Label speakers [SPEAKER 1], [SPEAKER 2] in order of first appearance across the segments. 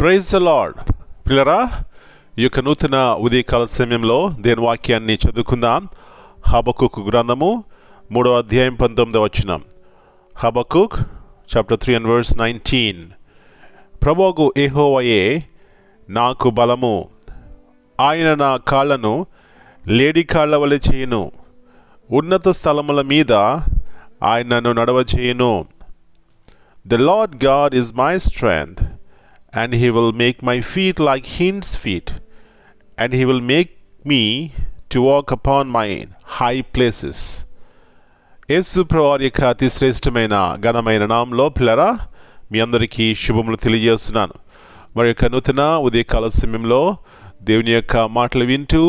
[SPEAKER 1] Praise the lord. పిల్లరా, ఈ యొక్క నూతన ఉదయకాల సమయంలో దేని వాక్యాన్ని చదువుకుందాం. హబక్కూకు గ్రంథము 3వ అధ్యాయం 19వ వచనం. హబక్కూక్ చాప్టర్ 3 and verse 19. ప్రభువగు యెహోవాయే నాకు బలము, ఆయన నా కాళ్ళను లేడి కాళ్ళ వలె చేయును, ఉన్నత స్థలముల మీద ఆయన నన్ను నడవచేయును. The Lord God is my strength, and he will make my feet like hinds feet, and he will make me to walk upon my high places. యేసు ప్రభువారి యొక్క అతి శ్రేష్టమైన ఘనమైన నామములో పిల్లరా మీ అందరికీ శుభములు తెలియజేస్తున్నాను. మరి యొక్క నూతన ఉదయకాల సమయంలో దేవుని యొక్క మాటలు వింటూ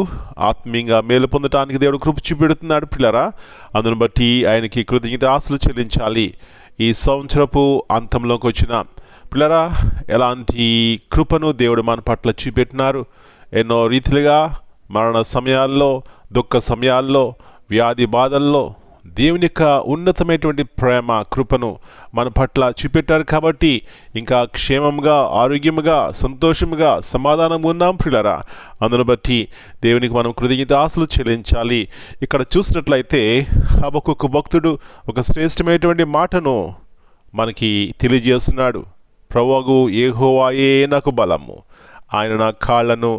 [SPEAKER 1] ఆత్మీయంగా మేలు పొందడానికి దేవుడు కృప చూపెడుతున్నాడు. పిల్లరా, అందును బట్టి ఆయనకి కృతజ్ఞతాస్తులు చెల్లించాలి. ఈ సంవత్సరపు అంతంలోకి వచ్చిన పిల్లరా, ఎలాంటి కృపను దేవుడు మన పట్ల చూపెట్టినారు. ఎన్నో రీతిలుగా మరణ సమయాల్లో, దుఃఖ సమయాల్లో, వ్యాధి బాధల్లో దేవుని యొక్క ఉన్నతమైనటువంటి ప్రేమ కృపను మన పట్ల చూపెట్టారు. కాబట్టి ఇంకా క్షేమంగా, ఆరోగ్యముగా, సంతోషముగా, సమాధానం ఉన్నాం పిల్లరా. అందును బట్టి దేవునికి మనం కృతజ్ఞతాస్తులు చెల్లించాలి. ఇక్కడ చూసినట్లయితే హబక్కూకు భక్తుడు ఒక శ్రేష్టమైనటువంటి మాటను మనకి తెలియజేస్తున్నాడు. ప్రభువగు యెహోవాయే నాకు బలము, ఆయన నా కాళ్ళను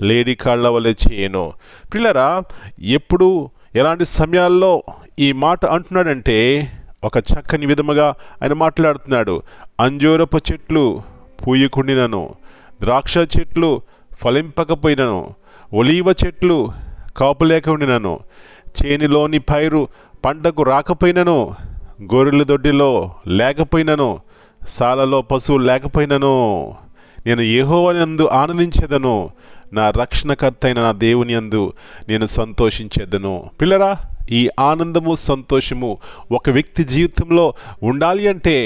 [SPEAKER 1] లేడి కాళ్ళ వలె చేయను. పిల్లరా, ఎప్పుడు ఎలాంటి సమయాల్లో ఈ మాట అంటున్నాడంటే ఒక చక్కని విధముగా ఆయన మాట్లాడుతున్నాడు. అంజూరపు చెట్లు పూయకుండినను, ద్రాక్ష చెట్లు ఫలింపకపోయినను, ఒలీవ చెట్లు కాపులేక ఉండినను, చేనిలోని పైరు పంటకు రాకపోయినను, గొర్రెల దొడ్డిలో లేకపోయినను, సాలలో పశువు లేకపోయినను, నేను యెహోవానందు ఆనందించేదను, నా రక్షణకర్త అయిన నా దేవుని యందు నేను సంతోషించేదను. పిల్లరా, ఈ ఆనందము, సంతోషము ఒక వ్యక్తి జీవితంలో ఉండాలి అంటే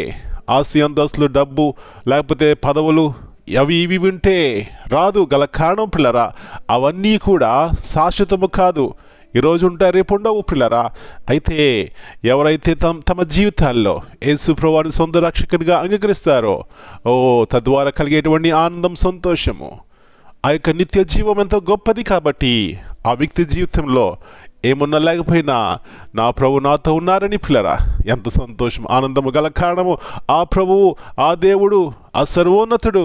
[SPEAKER 1] ఆస్తి, అంతస్తులు, డబ్బు లేకపోతే పదవులు అవి ఇవి ఉంటే రాదు. గల కారణం పిల్లరా, అవన్నీ కూడా శాశ్వతము కాదు. ఈరోజు ఉంటాయి, రేపు ఉండవు పిల్లరా. అయితే ఎవరైతే తమ జీవితాల్లో యేసు ప్రభువుని సొంత రక్షకునిగా అంగీకరిస్తారో తద్వారా కలిగేటువంటి ఆనందం, సంతోషము, ఆ యొక్క నిత్య జీవం ఎంతో గొప్పది. కాబట్టి ఆ వ్యక్తి జీవితంలో ఏమున్నా లేకపోయినా నా ప్రభు నాతో ఉన్నారని పిల్లరా, ఎంత సంతోషం, ఆనందము. గల కారణము ఆ ప్రభువు, ఆ దేవుడు, ఆ సర్వోన్నతుడు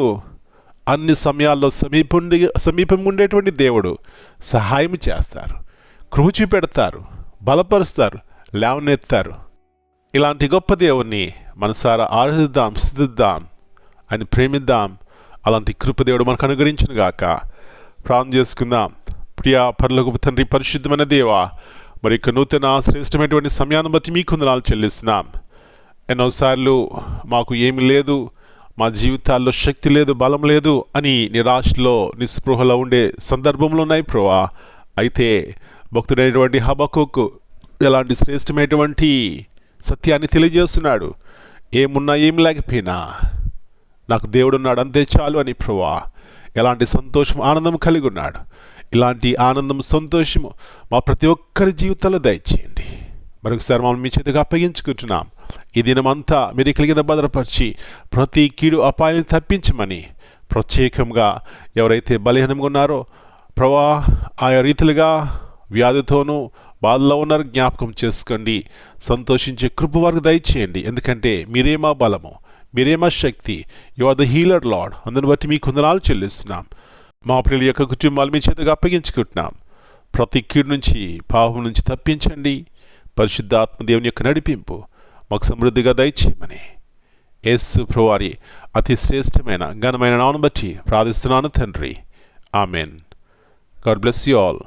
[SPEAKER 1] అన్ని సమయాల్లో సమీపం ఉండేటువంటి దేవుడు సహాయం చేస్తారు, కృప చూపెడతారు, బలపరుస్తారు, లేవనెత్తారు. ఇలాంటి గొప్ప దేవుణ్ణి మనసారా ఆరాధిద్దాం, స్తుతిద్దాం, ఆయన ప్రేమిద్దాం. అలాంటి కృపదేవుడు మనకు అనుగ్రహించును గాక. ప్రార్థన చేసుకుందాం. ప్రియా పరలోకపు తండ్రి, పరిశుద్ధమైన దేవా, మరి ఇక నూతన శ్రేష్టమైనటువంటి సమయాన్ని బట్టి మీకు వందనాలు చెల్లిస్తున్నాం. ఎన్నోసార్లు మాకు ఏమి లేదు, మా జీవితాల్లో శక్తి లేదు, బలం లేదు అని నిరాశలో, నిస్పృహలో ఉండే సందర్భంలో ఉన్నాయి ప్రభువా. అయితే భక్తుడైనటువంటి హబక్కూకు ఎలాంటి శ్రేష్టమైనటువంటి సత్యాన్ని తెలియజేస్తున్నాడు. ఏమున్నా ఏమి లేకపోయినా నాకు దేవుడున్నాడు, అంతే చాలు అని ప్రభువా ఎలాంటి సంతోషం, ఆనందం కలిగి ఉన్నాడు. ఇలాంటి ఆనందం, సంతోషము మా ప్రతి ఒక్కరి జీవితాల్లో దయచేయండి. మరొకసారి మమ్మల్ని మీ చేతిగా అప్పగించుకుంటున్నాం. ఈ దినమంతా మీరు కలిగిన భద్రపరిచి ప్రతి కీడు అపాయాన్ని తప్పించమని, ప్రత్యేకంగా ఎవరైతే బలహీనంగా ఉన్నారో ప్రభువా ఆయా రీతిలుగా వ్యాధితోనూ బాధలో ఉన్నారు, జ్ఞాపకం చేసుకోండి. సంతోషించే కృప వారికి దయచేయండి. ఎందుకంటే మీరే మా బలము, మీరే మా శక్తి. You are the healer Lord. అందుని బట్టి మీకు వందనాలు చెల్లిస్తున్నాం. మా ప్రియుల యొక్క కుటుంబాలు మీ చేతిగా అప్పగించుకుంటున్నాం. ప్రతి కీడు నుంచి, పాపం నుంచి తప్పించండి. పరిశుద్ధాత్మ దేవుని యొక్క నడిపింపు మాకు సమృద్ధిగా దయచేయమని యేసు ప్రభువారి అతి శ్రేష్టమైన ఘనమైన నామమును బట్టి ప్రార్థిస్తున్నాను తండ్రి. Amen. God bless you all.